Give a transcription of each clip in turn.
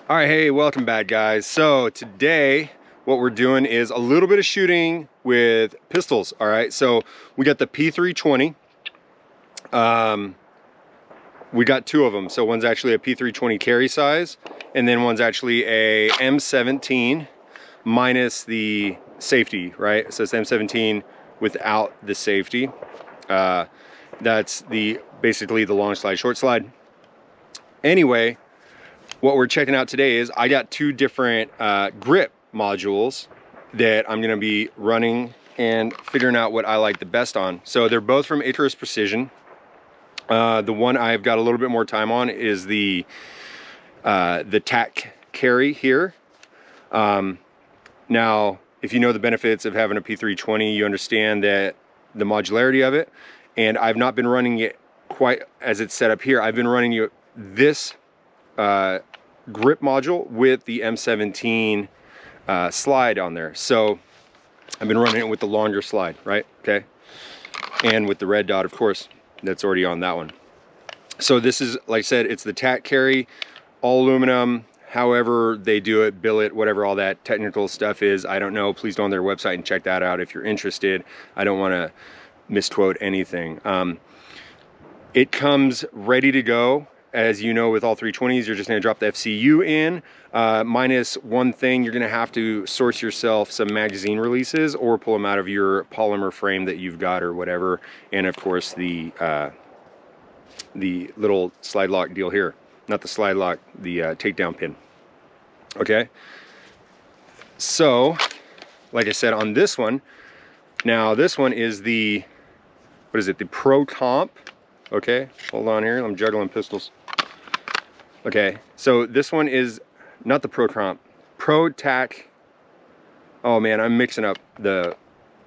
All right, hey, welcome back, guys. So today what we're doing is a little bit of shooting with pistols. All right, so we got the P320. We got two of them. So one's actually a P320 carry size, and then one's actually a M17 minus the safety, right? So it's M17 without the safety. That's basically the long slide, short slide. Anyway, what we're checking out today is I got two different grip modules that I'm gonna be running and figuring out what I like the best on. So they're both from Icarus Precision. The one I've got a little bit more time on is the TAC carry here. Now, if you know the benefits of having a P320, you understand that the modularity of it, and I've not been running it quite as it's set up here. I've been running this grip module with the M17 slide on there. So I've been running it with the longer slide, right? Okay. And with the red dot, of course, that's already on that one. So this is, like I said, it's the TAC carry, all aluminum, however they do it, billet, whatever all that technical stuff is. I don't know. Please go on their website and check that out if you're interested. I don't want to misquote anything. It comes ready to go. As you know, with all 320s, you're just going to drop the FCU in. Minus one thing, you're going to have to source yourself some magazine releases or pull them out of your polymer frame that you've got or whatever. And of course, the little slide lock deal here. Not the slide lock, the takedown pin. Okay. So, like I said, on this one, now this one is the, what is it? The Pro Comp. Okay, hold on here. I'm juggling pistols. Okay, so this one is not the Pro Comp, Pro TAC. Oh man, I'm mixing up the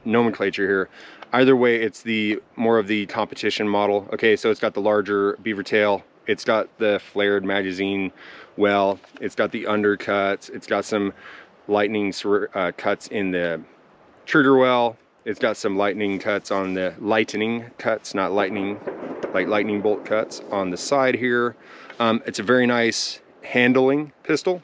nomenclature here. Either way, it's the more of the competition model. Okay, so it's got the larger beaver tail. It's got the flared magazine well. It's got the undercuts. It's got some lightning cuts in the trigger well. It's got some lightning cuts on the lightning cuts, not lightning, like lightning bolt cuts on the side here. It's a very nice handling pistol.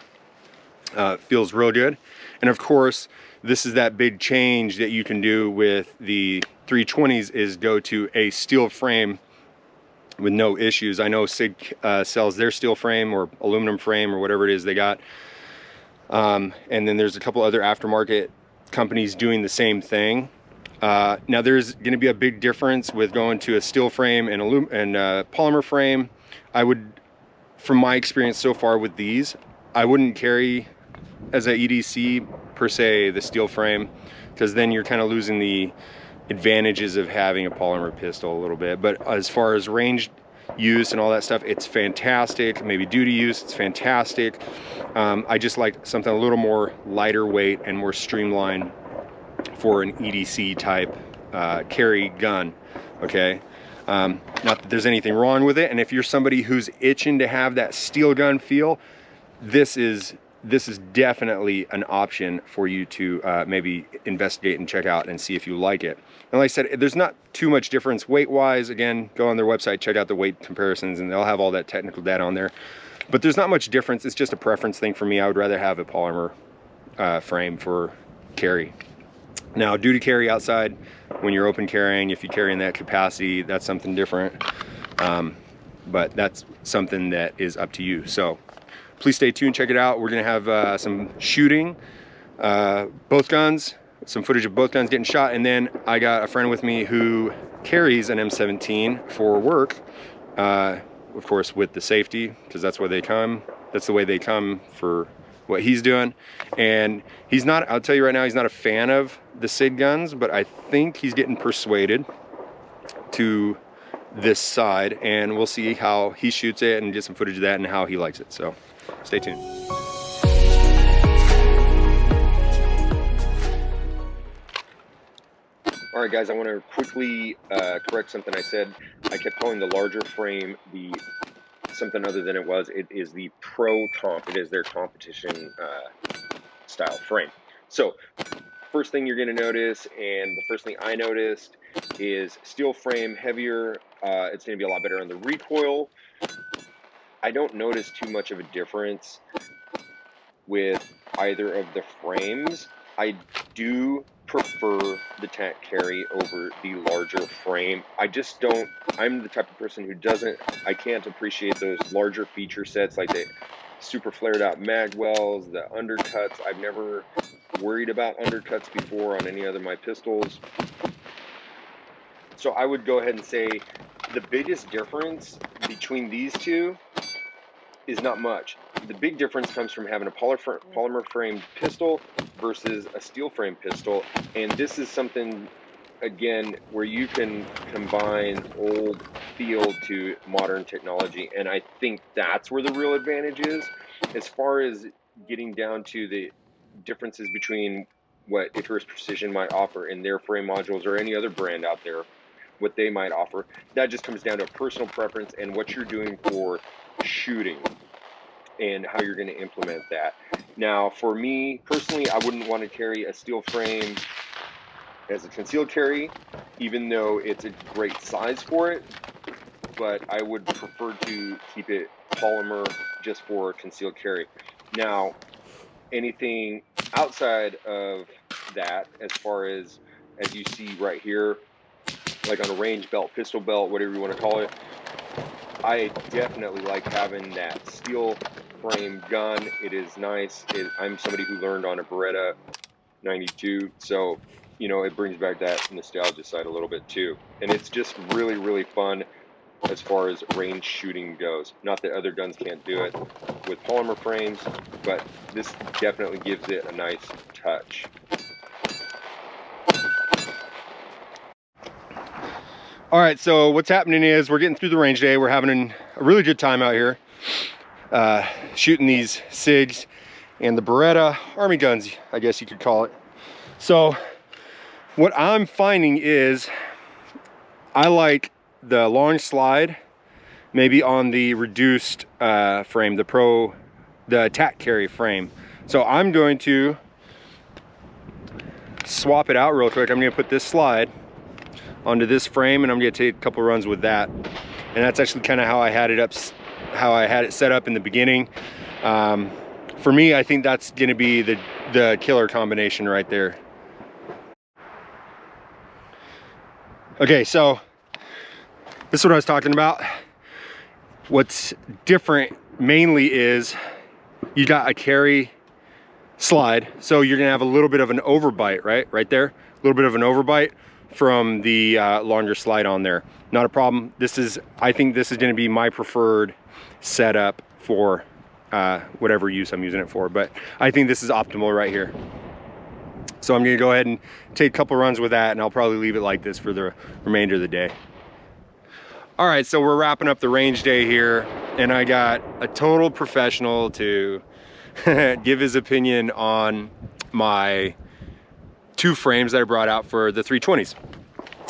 Feels real good. And of course, this is that big change that you can do with the 320s is go to a steel frame with no issues. I know SIG sells their steel frame or aluminum frame or whatever it is they got. And then there's a couple other aftermarket companies doing the same thing. Now there's going to be a big difference with going to a steel frame and polymer frame. I would, from my experience so far with these, I wouldn't carry as a EDC per se the steel frame, because then you're kind of losing the advantages of having a polymer pistol a little bit. But as far as range use and all that stuff, it's fantastic. Maybe duty use, it's fantastic. I just like something a little more lighter weight and more streamlined for an EDC type carry gun. Okay, not that there's anything wrong with it, and if you're somebody who's itching to have that steel gun feel, this is definitely an option for you to maybe investigate and check out and see if you like it. And like I said, there's not too much difference weight wise. Again, go on their website, check out the weight comparisons, and they'll have all that technical data on there. But there's not much difference. It's just a preference thing for me. I would rather have a polymer frame for carry. Now, duty carry outside, when you're open carrying, if you carry in that capacity, that's something different. But that's something that is up to you. So please stay tuned, check it out. We're gonna have some shooting, both guns, some footage of both guns getting shot. And then I got a friend with me who carries an M17 for work, of course with the safety, because that's where they come. That's the way they come for what he's doing. And he's not, I'll tell you right now, he's not a fan of the SIG guns, but I think he's getting persuaded to this side, and we'll see how he shoots it and get some footage of that and how he likes it. So stay tuned. All right, guys, I want to quickly correct something I said. I kept calling the larger frame the something other than it was. It is the Pro Comp. It is their competition style frame. So first thing you're going to notice, and the first thing I noticed, is steel frame, heavier. It's going to be a lot better on the recoil. I don't notice too much of a difference with either of the frames. I do prefer the TAC Carry over the larger frame. I'm the type of person who I can't appreciate those larger feature sets like the super flared out mag wells, the undercuts. I've never worried about undercuts before on any other of my pistols. So I would go ahead and say the biggest difference between these two is not much. The big difference comes from having a polymer framed pistol versus a steel frame pistol. And this is something, again, where you can combine old feel to modern technology. And I think that's where the real advantage is. As far as getting down to the differences between what Icarus Precision might offer in their frame modules or any other brand out there, what they might offer, that just comes down to a personal preference and what you're doing for shooting and how you're going to implement that. Now, for me personally, I wouldn't want to carry a steel frame as a concealed carry, even though it's a great size for it, but I would prefer to keep it polymer just for concealed carry. Now, anything outside of that, as far as you see right here, like on a range belt, pistol belt, whatever you want to call it, I definitely like having that steel frame gun. It is nice. I'm somebody who learned on a Beretta 92, so you know, it brings back that nostalgia side a little bit too. And it's just really, really fun as far as range shooting goes. Not that other guns can't do it with polymer frames, but this definitely gives it a nice touch. All right, so what's happening is we're getting through the range day. We're having a really good time out here shooting these SIGs and the Beretta Army guns, I guess you could call it. So what I'm finding is I like the long slide, maybe on the reduced frame, the TAC Carry frame. So I'm going to swap it out real quick. I'm going to put this slide onto this frame, and I'm going to take a couple runs with that. And that's actually kind of how I had it set up in the beginning. For me, I think that's going to be the killer combination right there. Okay, so this is what I was talking about. What's different mainly is you got a carry slide, so you're gonna have a little bit of an overbite, right there, a little bit of an overbite from the longer slide on there. Not a problem. I think this is gonna be my preferred setup for whatever use I'm using it for, but I think this is optimal right here. So I'm gonna go ahead and take a couple runs with that, and I'll probably leave it like this for the remainder of the day. All right, so we're wrapping up the range day here, and I got a total professional to give his opinion on my two frames that I brought out for the 320s.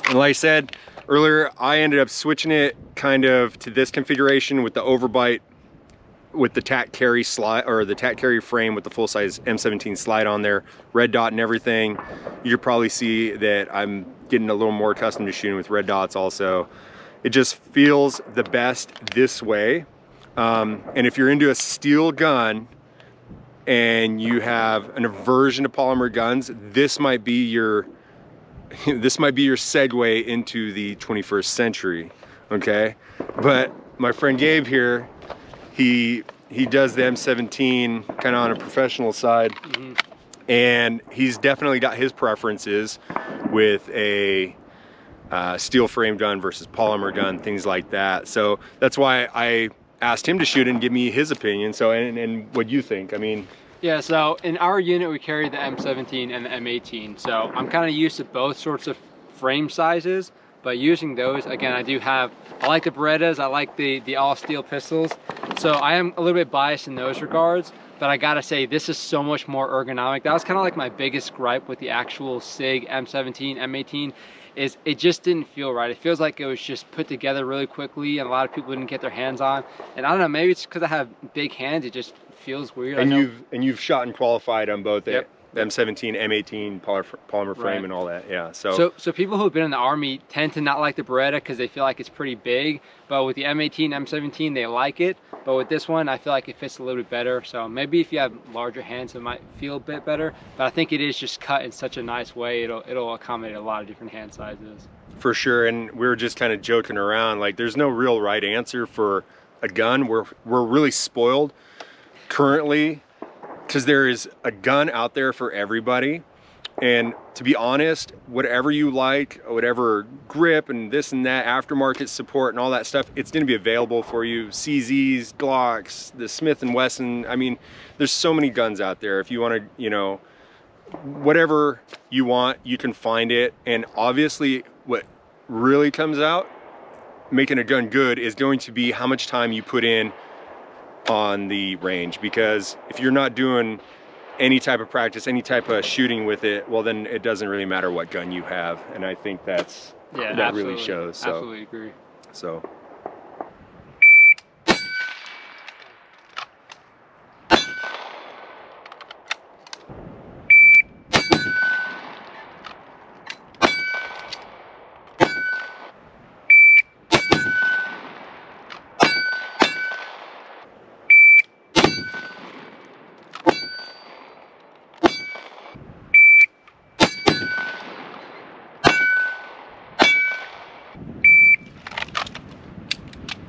And like I said earlier, I ended up switching it kind of to this configuration with the overbite, with the TAC Carry slide, or the TAC Carry frame with the full-size M17 slide on there, red dot and everything. You'll probably see that I'm getting a little more accustomed to shooting with red dots also. It just feels the best this way. And if you're into a steel gun and you have an aversion to polymer guns, this might be your segue into the 21st century, okay? But my friend Gabe here, he does the M17 kind of on a professional side, and he's definitely got his preferences with a steel frame gun versus polymer gun, things like that. So that's why I asked him to shoot and give me his opinion. So and what you think? I mean, yeah, so in our unit we carry the M17 and the M18, so I'm kind of used to both sorts of frame sizes, but using those, again, I like the Berettas, I like the all steel pistols, so I am a little bit biased in those regards. But I gotta say, this is so much more ergonomic. That was kind of like my biggest gripe with the actual SIG M17, M18, is it just didn't feel right. It feels like it was just put together really quickly and a lot of people didn't get their hands on. And I don't know, maybe it's because I have big hands, it just feels weird. And you've shot and qualified on both the M17, M18 polymer frame Right. and all that. Yeah. So So people who've been in the Army tend to not like the Beretta because they feel like it's pretty big. But with the M18, M17, they like it. But with this one, I feel like it fits a little bit better. So maybe if you have larger hands, it might feel a bit better. But I think it is just cut in such a nice way. It'll accommodate a lot of different hand sizes. for sure. And we were just kind of joking around. Like, there's no real right answer for a gun. We're really spoiled currently because there is a gun out there for everybody. And to be honest, whatever you like, whatever grip and this and that, aftermarket support and all that stuff, it's going to be available for you. CZs, Glocks, the Smith & Wesson. I mean, there's so many guns out there. If you want to, you know, whatever you want, you can find it. And obviously what really comes out making a gun good is going to be how much time you put in on the range. Because if you're not doing any type of practice, any type of shooting with it, well, then it doesn't really matter what gun you have. And I think that really shows. So, Absolutely agree. so.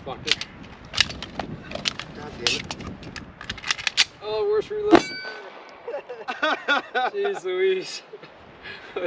Fucked it. God damn it. Oh, worst reload. Jeez Louise.